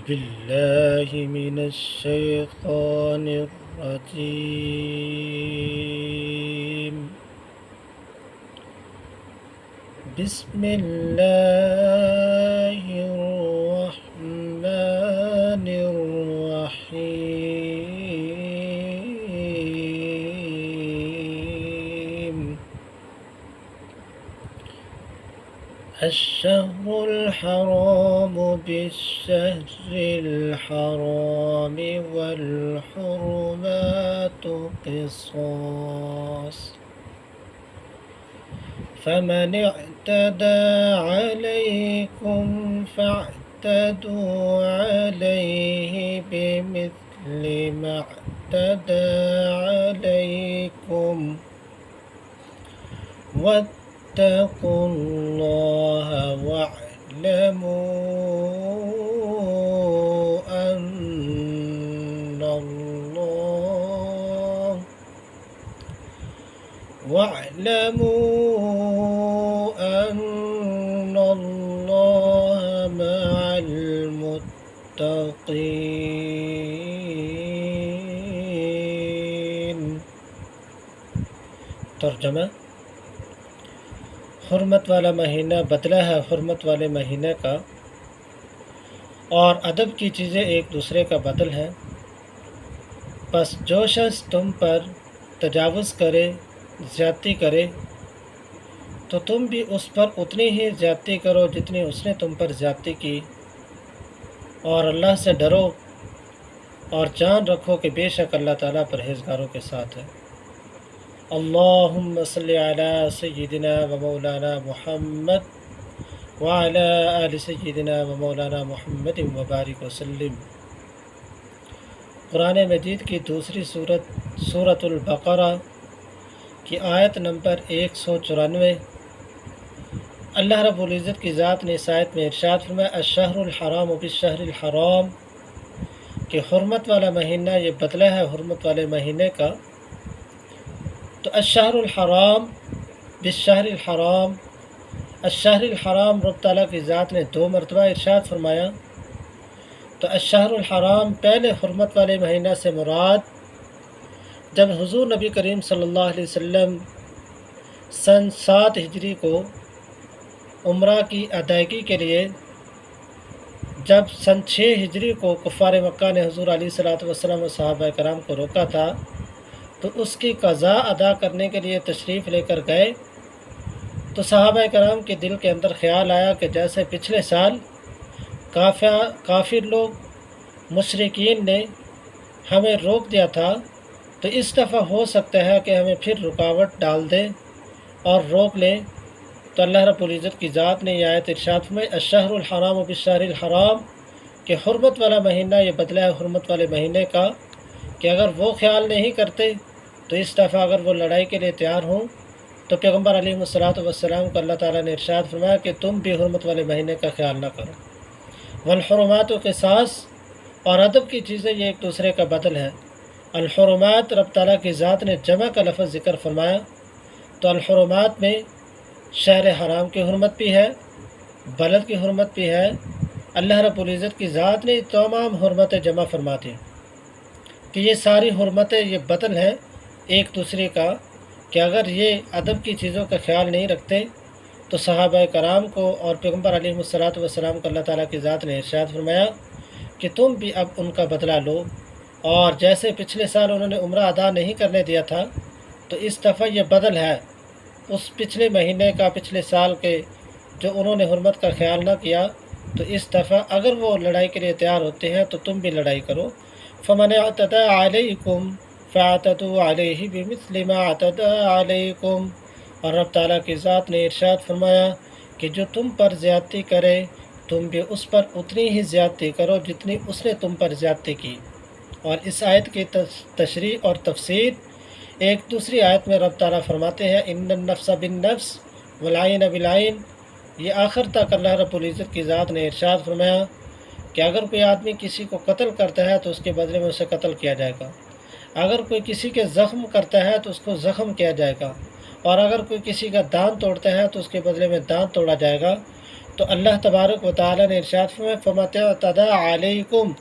بالله من الشيطان الرجيم. بسم الله الرحمن الرحيم. الشهر الحرام بالشهر الحرام والحرمات قصاص، فمن اعتدى عليكم فاعتدوا عليه بمثل ما اعتدى عليكم، واتقوا الله واعلموا أن الله مع المتقين. ترجمہ: حرمت والا مہینہ بدلہ ہے حرمت والے مہینے کا، اور ادب کی چیزیں ایک دوسرے کا بدل ہیں. پس جو شخص تم پر تجاوز کرے، زیادتی کرے، تو تم بھی اس پر اتنی ہی زیادتی کرو جتنی اس نے تم پر زیادتی کی، اور اللہ سے ڈرو اور جان رکھو کہ بے شک اللہ تعالیٰ پرہیزگاروں کے ساتھ ہے. اللہم صلی علی سیدنا و مولانا محمد وعلی آل سیدنا و مولانا محمد وبارک وسلم. قرآن مجید کی دوسری سورۃ البقرہ کی آیت نمبر 194. اللہ رب العزت کی ذات نے اس آیت میں ارشاد فرمایا: الشہر الحرام بالشہر الحرام، کہ حرمت والا مہینہ یہ بدلہ ہے حرمت والے مہینے کا. تو الشہر الحرام بالشہر الحرام، الشہر الحرام رب تعالیٰ کی ذات نے 2 مرتبہ ارشاد فرمایا. تو الشہر الحرام پہلے حرمت والے مہینہ سے مراد جب حضور نبی کریم صلی اللہ علیہ وسلم سن 7 ہجری کو عمرہ کی ادائیگی کے لیے، جب سن 6 ہجری کو کفار مکہ نے حضور علیہ الصلوۃ والسلام و صحابہ کرام کو روکا تھا، تو اس کی قضا ادا کرنے کے لیے تشریف لے کر گئے. تو صحابہ کرام کے دل کے اندر خیال آیا کہ جیسے پچھلے سال کافر لوگ مشرکین نے ہمیں روک دیا تھا، تو اس دفعہ ہو سکتا ہے کہ ہمیں پھر رکاوٹ ڈال دے اور روک لیں. تو اللہ رب العزت کی ذات نے یہ آیت ارشاد فرمائی: الشہر الحرام بالشہر الحرام، کہ حرمت والا مہینہ یہ بدلہ ہے حرمت والے مہینے کا. کہ اگر وہ خیال نہیں کرتے تو اس دفعہ اگر وہ لڑائی کے لیے تیار ہوں تو پیغمبر علیہ الصلوۃ والسلام کو اللہ تعالیٰ نے ارشاد فرمایا کہ تم بھی حرمت والے مہینے کا خیال نہ کرو. والحرمات قصاص، اور ادب کی چیزیں یہ ایک دوسرے کا بدل ہے. الحرمات رب تعالیٰ کی ذات نے جمع کا لفظ ذکر فرمایا. تو الحرمات میں شہر حرام کی حرمت بھی ہے، بلد کی حرمت بھی ہے. اللہ رب العزت کی ذات نے تمام حرمتیں جمع فرماتی کہ یہ ساری حرمتیں یہ بدل ہیں ایک دوسرے کا. کہ اگر یہ ادب کی چیزوں کا خیال نہیں رکھتے تو صحابہ کرام کو اور پیغمبر علیہ الصلوۃ والسلام کو اللہ تعالیٰ کی ذات نے ارشاد فرمایا کہ تم بھی اب ان کا بدلہ لو. اور جیسے پچھلے سال انہوں نے عمرہ ادا نہیں کرنے دیا تھا، تو اس دفعہ یہ بدل ہے اس پچھلے مہینے کا، پچھلے سال کے جو انہوں نے حرمت کا خیال نہ کیا. تو اس دفعہ اگر وہ لڑائی کے لیے تیار ہوتے ہیں تو تم بھی لڑائی کرو. فمن اعتدى علیکم فاعتدوا علیہ بمثل ما اعتدى علیکم، اور رب تعالیٰ کی ذات نے ارشاد فرمایا کہ جو تم پر زیادتی کرے تم بھی اس پر اتنی ہی زیادتی کرو جتنی اس نے تم پر زیادتی کی. اور اس آیت کی تشریح اور تفسیر ایک دوسری آیت میں رب تعالیٰ فرماتے ہیں: ان النفس بالنفس والعین بالعین. یہ آخر تک اللہ رب العزت کی ذات نے ارشاد فرمایا کہ اگر کوئی آدمی کسی کو قتل کرتا ہے تو اس کے بدلے میں اسے قتل کیا جائے گا. اگر کوئی کسی کے زخم کرتا ہے تو اس کو زخم کیا جائے گا، اور اگر کوئی کسی کا دانت توڑتا ہے تو اس کے بدلے میں دانت توڑا جائے گا. تو اللہ تبارک و تعالی نے ارشاد فرمایا فَمَتْ اعْتَدَى عَلَيْكُمْ،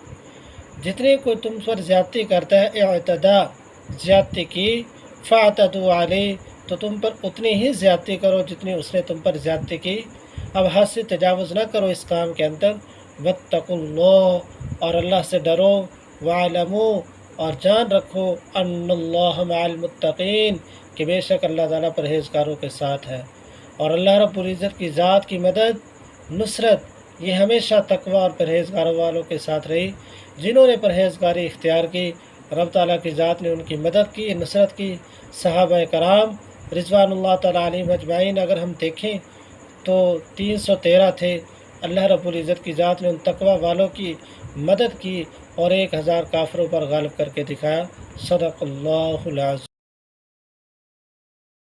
جتنے کوئی تم پر زیادتی کرتا ہے، اعتدا زیادتی کی، فَاعْتَدُوا عَلَيْهِ، تو تم پر اتنی ہی زیادتی کرو جتنی اس نے تم پر زیادتی کی، اب حد سے تجاوز نہ کرو اس کام کے اندر۔ وَاتَّقُوا اللَّهَ، اور اللہ سے ڈرو، وَاعْلَمُوا، اور جان رکھو، ان اللہ مع المتقین، کہ بے شک اللہ تعالیٰ پرہیزگاروں کے ساتھ ہے۔ اور اللہ رب العزت کی ذات کی مدد، نصرت، یہ ہمیشہ تقوی اور پرہیزگاروں والوں کے ساتھ رہی۔ جنہوں نے پرہیزگاری اختیار کی، رب تعالیٰ کی ذات نے ان کی مدد کی، نصرت کی۔ صحابہ کرام رضوان اللہ تعالیٰ علیہم اجمعین اگر ہم دیکھیں تو 313 تھے۔ اللہ رب العزت کی ذات نے ان تقوی والوں کی مدد کی اور 1000 کافروں پر غالب کر کے دکھایا۔ صدق اللہ العظیم۔